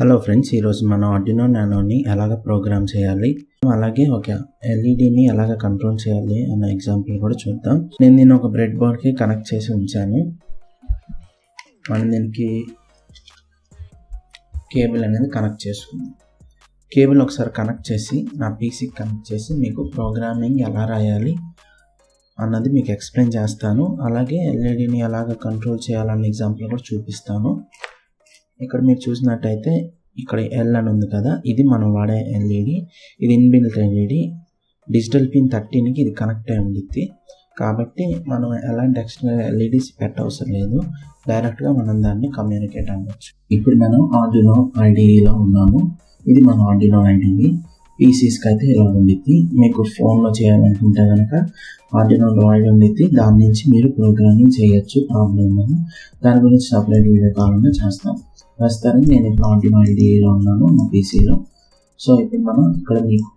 Hello friends, ఈరోజు మనం Arduino నానోని ఎలాగ ప్రోగ్రామ్ చేయాలి, అలాగే ఒక ఎల్ఈడిని ఎలాగ కంట్రోల్ చేయాలి అన్న ఎగ్జాంపుల్ కూడా చూద్దాం. నేను దీన్ని ఒక బ్రెడ్ బోర్డ్కి కనెక్ట్ చేసి ఉంచాను. మనం దీనికి కేబుల్ అనేది కనెక్ట్ చేసుకుందాం. కేబుల్ ఒకసారి కనెక్ట్ చేసి నా పీసీకి కనెక్ట్ చేసి మీకు ప్రోగ్రామింగ్ ఎలా రాయాలి అన్నది మీకు ఎక్స్ప్లెయిన్ చేస్తాను. అలాగే ఎల్ఈడిని ఎలాగ కంట్రోల్ చేయాలన్న ఎగ్జాంపుల్ కూడా చూపిస్తాను. ఇక్కడ మీరు చూసినట్టయితే ఇక్కడ ఎల్ అని ఉంది కదా, ఇది మనం వాడే ఎల్ఈడి. ఇది ఇన్బిల్ట్ ఎల్ఈడి. డిజిటల్ పిన్ 13కి ఇది కనెక్ట్ అయి ఉండిద్ది. కాబట్టి మనం ఎలాంటి ఎక్స్ట్రా ఎల్ఈడీస్ పెట్టవసరం లేదు, డైరెక్ట్గా మనం దాన్ని కమ్యూనికేట్ అవ్వచ్చు. ఇప్పుడు మనం ఆర్డినో ఐడిలో ఉన్నాము. ఇది మన ఆర్డినో ఐడి. పీసీస్కి అయితే ఇలా ఉండిద్ది. మీకు ఫోన్లో చేయాలనుకుంటే కనుక ఆర్డినోలో ఐడి ఉండిద్ది. దాని నుంచి మీరు ప్రోగ్రామింగ్ చేయొచ్చు, ప్రాబ్లం ఉండదు. దాని గురించి సపరేట్ వీడియో కావాలంటే చేస్తాను. ప్రస్తుతానికి నేను ఇప్పుడు ఆర్డినో ఐడిలో ఉన్నాను నా పీసీలో. సో ఇప్పుడు మనం ఇక్కడ మీకు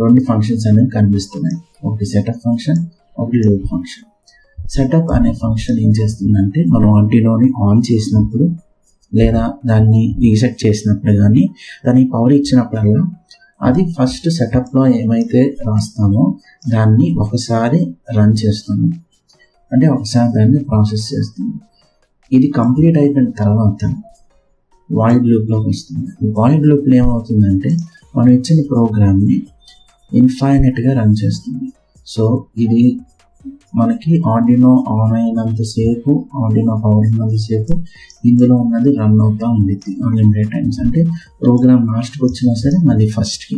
రెండు ఫంక్షన్స్ అనేవి కనిపిస్తున్నాయి. ఒకటి సెటప్ ఫంక్షన్, ఒకటి లూప్ ఫంక్షన్. సెటప్ అనే ఫంక్షన్ ఏం చేస్తుందంటే, మనం ఆర్డినోని ఆన్ చేసినప్పుడు లేదా దాన్ని రీసెట్ చేసినప్పుడు కానీ దాన్ని పవర్ ఇచ్చినప్పుడల్లా అది ఫస్ట్ సెటప్లో ఏమైతే రాస్తామో దాన్ని ఒకసారి రన్ చేస్తుంది, అంటే ఒకసారి దాన్ని ప్రాసెస్ చేస్తుంది. ఇది కంప్లీట్ అయిపోయిన తర్వాత వాయిడ్ లూప్లోకి వస్తుంది. వాయిడ్ లూప్లో ఏమవుతుందంటే మనం ఇచ్చిన ప్రోగ్రామ్ని ఇన్ఫైనెట్గా రన్ చేస్తుంది. సో ఇది మనకి ఆర్డినో ఆన్ అయినంతసేపు, ఆర్డినో పవర్ ఉన్నంతసేపు ఇందులో ఉన్నది రన్ అవుతూ ఉండిద్ది అన్లిమిటెడ్ టైమ్స్. అంటే ప్రోగ్రామ్ లాస్ట్కి వచ్చినా సరే మళ్ళీ ఫస్ట్కి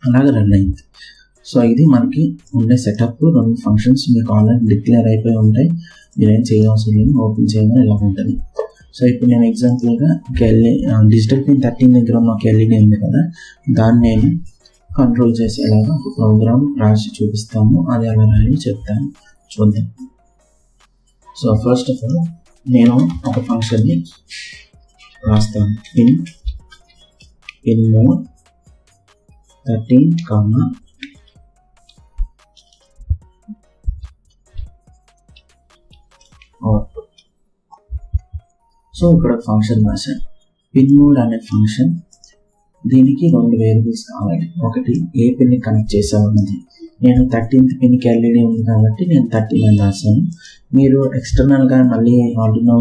అలాగే రన్ అయింది. సో ఇది మనకి ఉండే సెటప్. రెండు ఫంక్షన్స్ మీకు ఆల్రెడీ డిక్లేర్ అయిపోయి ఉంటాయి, మీరేం చేయవలసిన లేదు. ఓపెన్ చేయగానే ఇలా ఉంటుంది. సో ఇప్పుడు నేను ఎగ్జాంపుల్గా ఒక డిజిటల్ పిన్ 13 దగ్గర ఉన్న ఒక ఎల్ఈడి ఉంది కదా, దాన్ని నేను కంట్రోల్ చేసేలాగా ఒక ప్రోగ్రామ్ రాసి చూపిస్తాము. అది ఎలా రాయాలో చెప్తాను, చూద్దాం. సో ఫస్ట్ ఆఫ్ ఆల్ నేను ఒక ఫంక్షన్ని రాస్తాను. Pin mode 13, output. సో ఇక్కడ ఫంక్షన్ రాశాను. పిన్ మోడ్ అనే ఫంక్షన్, దీనికి రెండు వేరియబుల్స్ కావాలి. ఒకటి ఏ పిన్ని కనెక్ట్ చేసామన్నది. నేను 13th పిన్కి ఎల్ఈడి ఉంది కాబట్టి నేను 13 అని రాశాను. మీరు ఎక్స్టర్నల్గా మళ్ళీ ఆర్డినో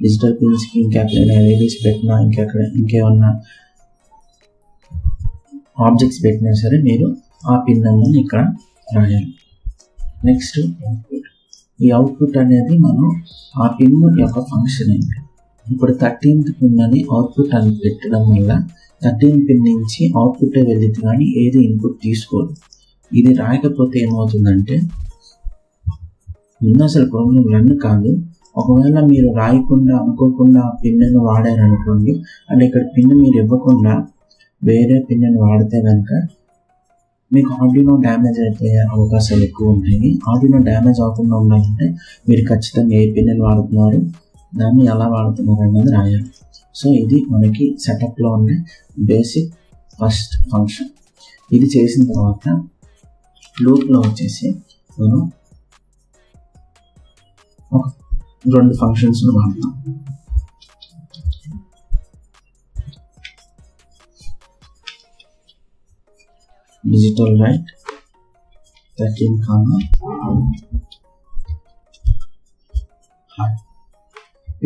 డిజిటల్ పిన్స్కి ఇంకెక్కడైనా ఎల్ఈడీస్ పెట్టినా, ఇంకేమన్నా ఆబ్జెక్ట్స్ పెట్టినా సరే మీరు ఆ పిన్ అన్నది ఇక్కడ రాయాలి. Next output. ఈ అవుట్పుట్ అనేది మనం ఆ పిన్ యొక్క ఫంక్షన్ ఏంటి. ఇప్పుడు 13th పిన్ అని అవుట్పుట్ అని పెట్టడం వల్ల 13th పిన్ నుంచి అవుట్పుట్ వెళ్ళింది కానీ ఏది ఇన్పుట్ తీసుకోదు. ఇది రాయకపోతే ఏమవుతుందంటే ముందు అసలు ప్రోగ్రామ్ రన్ కాదు. ఒకవేళ మీరు రాయకుండా అనుకోకుండా ఆ పిన్ను వాడారనుకోండి, అంటే ఇక్కడ పిన్ మీరు ఇవ్వకుండా వేరే పిన్ను వాడితే కనుక మీకు ఆర్డినో డ్యామేజ్ అయిపోయే అవకాశాలు ఎక్కువ ఉంటాయి. ఆర్డినో డ్యామేజ్ అవ్వకుండా ఉండాలంటే మీరు ఖచ్చితంగా ఏ పిన్ను వాడుతున్నారు, దాన్ని ఎలా వాడుతున్నారు అన్నది రాయాలి. సో ఇది మనకి సెటప్లో ఉండే బేసిక్ ఫస్ట్ ఫంక్షన్. ఇది చేసిన తర్వాత లూప్లో వచ్చేసి మనం ఒక రెండు ఫంక్షన్స్ వాడతాం. డిజిటల్ రైట్ 13,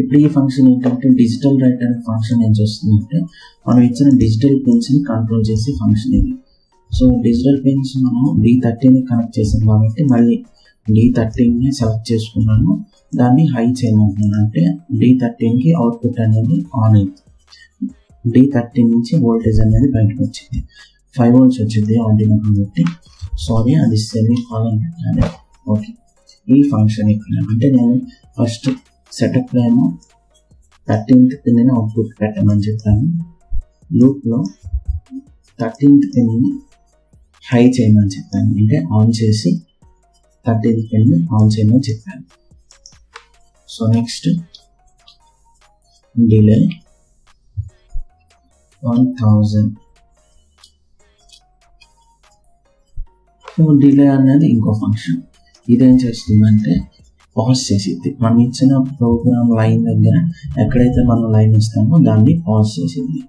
ఇప్పుడు ఈ ఫంక్షన్ ఏంటంటే డిజిటల్ రైట్ అనే ఫంక్షన్ ఏం చేస్తుందంటే మనం ఇచ్చిన డిజిటల్ పిన్స్ని కంట్రోల్ చేసే ఫంక్షన్ ఇది. సో డిజిటల్ పిన్స్ మనం D13ని కనెక్ట్ చేసాం కాబట్టి మళ్ళీ D13ని సెలెక్ట్ చేసుకున్నాను, దాన్ని హై చేయమంటున్నాను. అంటే D13కి అవుట్పుట్ అనేది ఆన్ అయింది. D13 నుంచి వోల్టేజ్ అనేది బయటకు వచ్చింది. 5 volts వచ్చింది ఆర్డినో కాబట్టి. సారీ, అది సెమీకోలన్ పెట్టాలి. ఓకే, ఈ ఫంక్షన్ ఇక్కడ అంటే నేను ఫస్ట్ సెటప్లో ఏమో 13th పిన్ని అవుట్పుట్ పెట్టమని చెప్పాను. లూప్లో 13th పిన్ని హై చేయమని చెప్పాను, అంటే ఆన్ చేసి 13th పిన్ని ఆన్ చేయమని చెప్పాను. So next delay 1000. So delay అనేది ఇంకో ఫంక్షన్. ఇదేం చేస్తుందంటే పాజ్ చేసిద్ది. మనం ఇచ్చిన ప్రోగ్రామ్ లైన్ దగ్గర ఎక్కడైతే మనం లైన్ ఇస్తామో దాన్ని పాజ్ చేసిద్ది.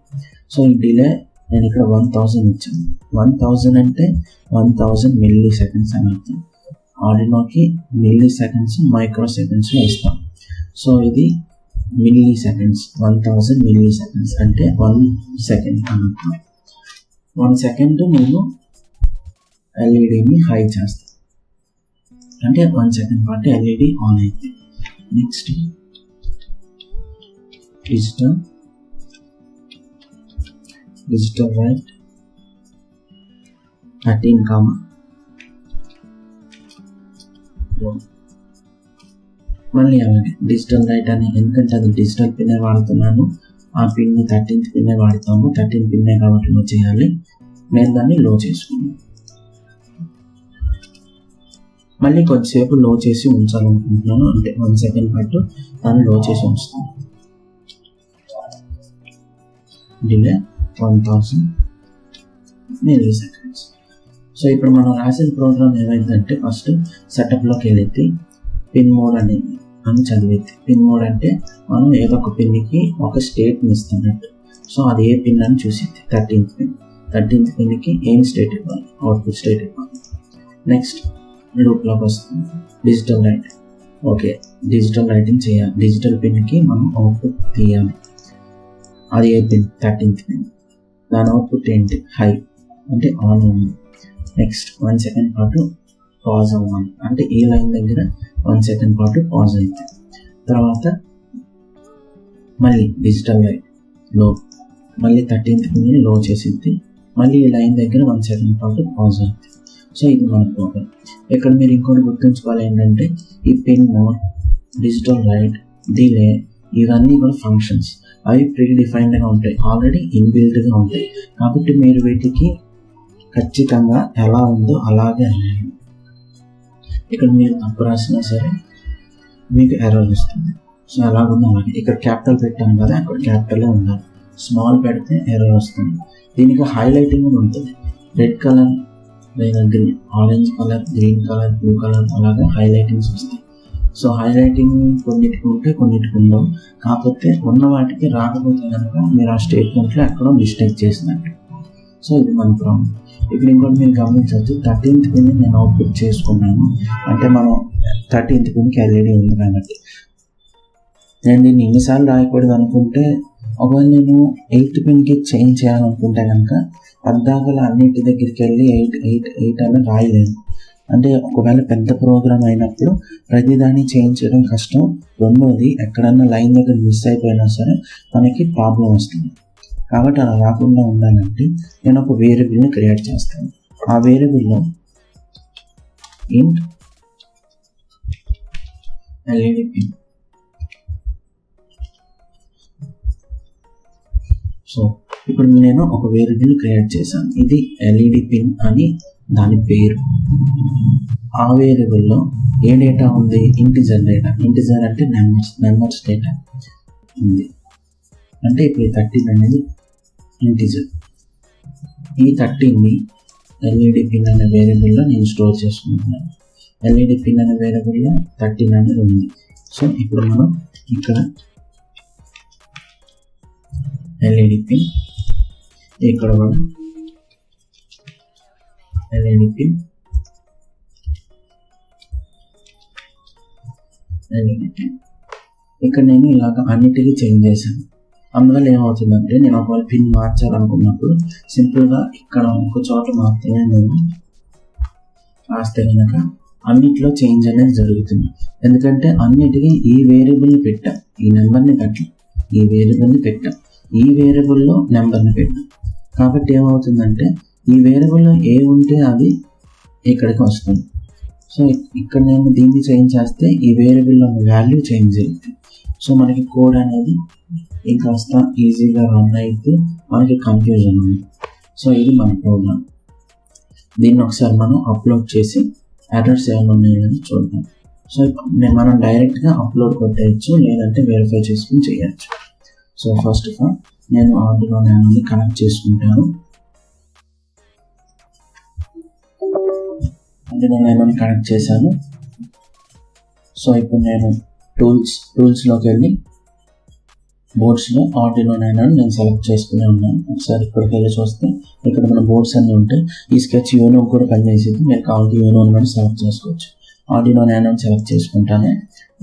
సో ఈ డిలే నేను ఇక్కడ 1000 ఇచ్చాను. 1000 అంటే 1000 మిల్లీ సెకండ్స్ అని అర్థం. ఆర్డినోకి మిల్లీ సెకండ్స్ మైక్రో సెకండ్స్లో ఇస్తాం. సో ఇది మిల్లీ సెకండ్స్, 1000 మిల్లీ సెకండ్స్ అంటే 1 సెకండ్ అని అర్థం. 1 సెకండ్ నేను ఎల్ఈడిని హై చేస్తాను, అంటే 1 సెకండ్ పాటు ఎల్ఈడి ఆన్ అయితే. నెక్స్ట్ డిజిటల్ రైట్ 13, మళ్ళీ అలాగే డిజిటల్ రైట్ అని, ఎందుకంటే అది డిజిటల్ పిన్నే వాడుతున్నాను, ఆ పిన్ని 13th పిన్నే వాడతాము, 13 పిన్నే కాబట్టి లో చేయాలి. నేను దాన్ని లో చేసుకున్నాను. మళ్ళీ కొద్దిసేపు లో చేసి ఉంచాలనుకుంటున్నాను, అంటే 1 సెకండ్ పాటు దాన్ని లో చేసి ఉంచుతాను. Delay 1000 milli seconds. సో ఇప్పుడు మనం రాసిన ప్రోగ్రామ్ ఏమైందంటే ఫస్ట్ సెటప్లోకి వెళ్ళి పిన్ మోడ్ అని చదివిద్ది. పిన్ మోడ్ అంటే మనం ఏదో ఒక పిన్కి ఒక స్టేట్ని ఇస్తున్నట్టు. సో అది ఏ పిన్ అని చూసిద్ది. 13th పిన్కి ఏం స్టేట్ ఇవ్వాలి, అవుట్పుట్ స్టేట్ ఇవ్వాలి. నెక్స్ట్ లూప్లోకి వస్తుంది digital right. Okay, digital writing చేయాలి, డిజిటల్ పిన్కి మనం అవుట్పుట్ తీయాలి. అది ఏ పిన్, 13th పిన్. దాని అవుట్పుట్ ఏంటి, హై అంటే ఆన్ ఉంది. నెక్స్ట్ 1 సెకండ్ పాటు పాజ్ అవ్వాలి, అంటే ఈ లైన్ దగ్గర 1 సెకండ్ పాటు పాజ్ అయింది. తర్వాత మళ్ళీ డిజిటల్ లైన్ లో, మళ్ళీ 13th పిన్ని లో చేసింది, మళ్ళీ ఈ లైన్ దగ్గర 1 సెకండ్ పాటు పాజ్ అయింది. సో ఇది మన ప్రోగ్రామ్. ఇక్కడ మీరు ఇంకోటి గుర్తుంచుకోవాలి ఏంటంటే ఈ pin mode, digital right, delay ఇవన్నీ కూడా ఫంక్షన్స్. అవి ప్రీ డిఫైన్డ్గా ఉంటాయి, ఆల్రెడీ ఇన్బిల్ట్గా ఉంటాయి. కాబట్టి మీరు వీటికి ఖచ్చితంగా ఎలా ఉందో అలాగే రాయాలి. ఇక్కడ మీరు తప్పు రాసినా సరే మీకు ఎర్రర్ వస్తుంది. సో ఎలాగుందో అలాగే. ఇక్కడ క్యాపిటల్ పెట్టాను కదా, అక్కడ క్యాపిటలే ఉండాలి. స్మాల్ పెడితే ఎర్రర్ వస్తుంది. దీనికి హైలైటింగ్ కూడా ఉంటుంది. రెడ్ కలర్ లేదా green, orange colour, green colour, blue colour అలాగా హైలైటింగ్స్ వస్తాయి. సో హైలైటింగ్ కొన్నిటికి ఉంటే కొన్నిటికి ఉండవు. కాకపోతే ఉన్న వాటికి రాకపోతే కనుక మీరు ఆ స్టేట్మెంట్లో ఎక్కడో మిస్టేక్ చేసినట్టు. సో ఇది మన ప్రాబ్లం. ఇప్పుడు ఇంకోటి మీరు గమనించవచ్చు, 13th పిన్ నేను అవుట్పుట్ చేసుకున్నాను, అంటే మనం 13th పిన్కి ఎల్ఈడి ఉంది కాబట్టి. నేను దీన్ని ఎన్నిసార్లు రాయకూడదు అనుకుంటే, ఒకవేళ నేను 8th పిన్కి చేంజ్ చేయాలనుకుంటే కనుక పద్దాకల అన్నింటి దగ్గరికి వెళ్ళి 8 అని రాయలేను. అంటే ఒకవేళ పెద్ద ప్రోగ్రామ్ అయినప్పుడు ప్రతిదాన్ని చేంజ్ చేయడం కష్టం. రెండోది ఎక్కడన్నా లైన్ దగ్గర మిస్ అయిపోయినా సరే మనకి ప్రాబ్లం వస్తుంది. కాబట్టి అలా రాకుండా ఉండాలంటే నేను ఒక వేరియబుల్ని క్రియేట్ చేస్తాను. ఆ వేరియబుల్లో ఇంట్ ఎల్ఈడి పిన్. సో ఇప్పుడు నేను ఒక వేరియబుల్ క్రియేట్ చేశాను, ఇది ఎల్ఈడి పిన్ అని దాని పేరు. ఆ వేరియబుల్లో ఏ డేటా ఉంది, ఇంటిజర్ డేటా. ఇంటిజర్ అంటే నెంబర్స్ డేటా ఉంది. అంటే ఇప్పుడు 13 అనేది ఇంటిజర్. ఈ 13ని ఎల్ఈడి పిన్ అనే వేరియబుల్లో నేను స్టోర్ చేసుకుంటున్నాను. ఎల్ఈడి పిన్ అనే వేరియబుల్లో 13 అనేది ఉంది. సో ఇప్పుడు మనం ఇక్కడ ఎల్ఈడి పిన్, ఇక్కడ కూడా ఎల్ఈడి పిన్, ఎల్ఈడి పిన్. ఇక్కడ నేను ఇలాగ అన్నిటికీ చేంజ్ చేశాను. అందువల్ల ఏమవుతుందంటే నేను ఒకవేళ పిన్ మార్చాలనుకున్నప్పుడు సింపుల్గా ఇక్కడ ఒక చోట మాత్రమే నేను రాస్తే కనుక అన్నిట్లో చేంజ్ అనేది జరుగుతుంది. ఎందుకంటే అన్నిటికీ ఈ వేరియబుల్ని పెట్టాం, ఈ నెంబర్ని పెట్టాం, ఈ వేరియబుల్ని పెట్టాం, ఈ వేరియబుల్లో నెంబర్ని పెట్టాం. కాబట్టి ఏమవుతుందంటే ఈ వేరియబుల్లో ఏ ఉంటే అది ఇక్కడికి వస్తుంది. సో ఇక్కడ నేను దీన్ని చేంజ్ చేస్తే ఈ వేరియబుల్లో వాల్యూ చేంజ్ అవుతుంది. సో మనకి కోడ్ అనేది ఇంకాస్త ఈజీగా రన్ అయితే మనకి కన్ఫ్యూజన్ ఉంది. సో ఇది మన ప్రోగ్రామ్. దీన్ని ఒకసారి మనం అప్లోడ్ చేసి ఎర్రర్స్ ఏమైనా ఉన్నాయని చూద్దాం. సో మనం డైరెక్ట్గా అప్లోడ్ కొట్టేయచ్చు, లేదంటే వెరిఫై చేసుకుని చేయొచ్చు. సో ఫస్ట్ ఆఫ్ ఆల్ నేను ఆర్డునో నానోని కనెక్ట్ చేసుకుంటాను. అంటే నేను నానోని కనెక్ట్ చేశాను. సో ఇప్పుడు నేను టూల్స్లోకి వెళ్ళి బోర్డ్స్లో ఆర్డినో నైనో నేను సెలెక్ట్ చేసుకుని ఉన్నాను. ఒకసారి ఇక్కడికి వెళ్ళి చూస్తే ఇక్కడ మన బోర్డ్స్ అన్నీ ఉంటాయి. ఈ స్కెచ్ యూనో కూడా పనిచేసేది. మీరు కావాలంటే యూనో కూడా సెలెక్ట్ చేసుకోవచ్చు. ఆర్డినో నైనో సెలెక్ట్ చేసుకుంటాను.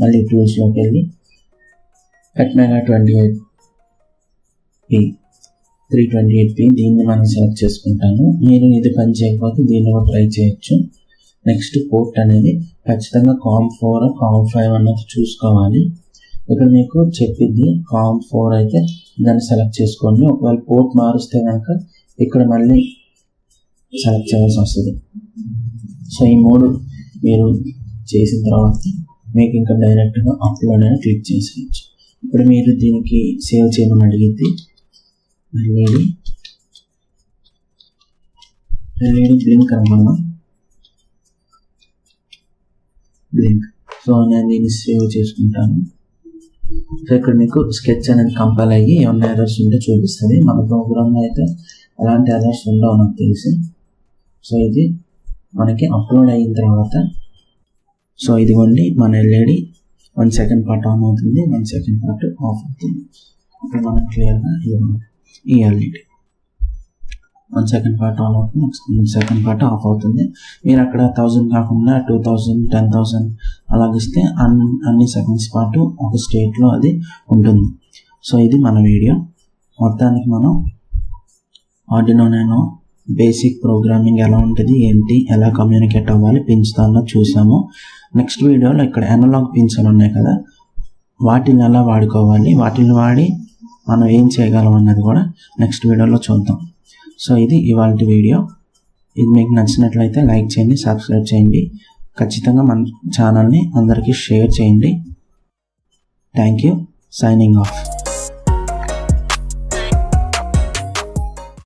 మళ్ళీ టూల్స్లోకి వెళ్ళి Atmega 28P 328P దీన్ని మనం సెలెక్ట్ చేసుకుంటాను. మీరు ఇది పని చేయకపోతే దీన్ని కూడా ట్రై చేయొచ్చు. నెక్స్ట్ పోర్ట్ అనేది ఖచ్చితంగా COM4 COM5 అన్నది చూసుకోవాలి. ఇక్కడ మీకు చెప్పింది COM4 అయితే దాన్ని సెలెక్ట్ చేసుకోండి. ఒకవేళ పోర్ట్ మారుస్తే కనుక ఇక్కడ మళ్ళీ సెలెక్ట్ చేయాల్సి వస్తుంది. సో ఈ 3 మీరు చేసిన తర్వాత మీకు ఇంకా డైరెక్ట్గా అప్లోడ్ అని క్లిక్ చేసేయచ్చు. ఇప్పుడు మీరు దీనికి సేవ్ చేయమని అడిగితే ఎల్ఈడి బ్లింక్ అనుకున్నాం. బ్లింక్. సో నేను దీన్ని సేవ్ చేసుకుంటాను. సో ఇక్కడ మీకు స్కెచ్ అనేది కంపైల్ అయ్యి ఏమన్నా ఎర్రర్స్ ఉంటే చూపిస్తుంది. మన ప్రోగ్రామ్లో అయితే ఎలాంటి ఎర్రర్స్ ఉండవు నాకు తెలిసి. సో ఇది మనకి అప్లోడ్ అయిన తర్వాత సో ఇదిగోండి మన ఎల్ఈడి 1 సెకండ్ పాటు ఆన్ అవుతుంది, 1 సెకండ్ పాటు ఆఫ్ అవుతుంది. ఇప్పుడు మనం క్లియర్గా ఈ ఎల్ఈడి 1 సెకండ్ పాటు ఆన్ అవుతుంది, 1 సెకండ్ పాటు ఆఫ్ అవుతుంది. మీరు అక్కడ 1000 కాకుండా 2000 10,000 అలాగిస్తే అన్ని సెకండ్స్ పాటు ఒక స్టేట్లో అది ఉంటుంది. సో ఇది మన వీడియో. మొత్తానికి మనం ఆర్డినో నైనో బేసిక్ ప్రోగ్రామింగ్ ఎలా ఉంటుంది, ఏంటి, ఎలా కమ్యూనికేట్ అవ్వాలి, పిన్స్ అన్నది చూసాము. నెక్స్ట్ వీడియోలో ఇక్కడ అనలాగ్ పిన్స్ అని ఉన్నాయి కదా, వాటిని ఎలా వాడుకోవాలి, వాటిని వాడి మనం ఏం చేయగలం అన్నది కూడా నెక్స్ట్ వీడియోలో చూద్దాం. సో ఇది ఇవాళ వీడియో. ఇది మీకు నచ్చినట్లయితే లైక్ చేయండి, సబ్స్క్రైబ్ చేయండి. ఖచ్చితంగా మన ఛానల్ని అందరికీ షేర్ చేయండి. Thank you. Signing off.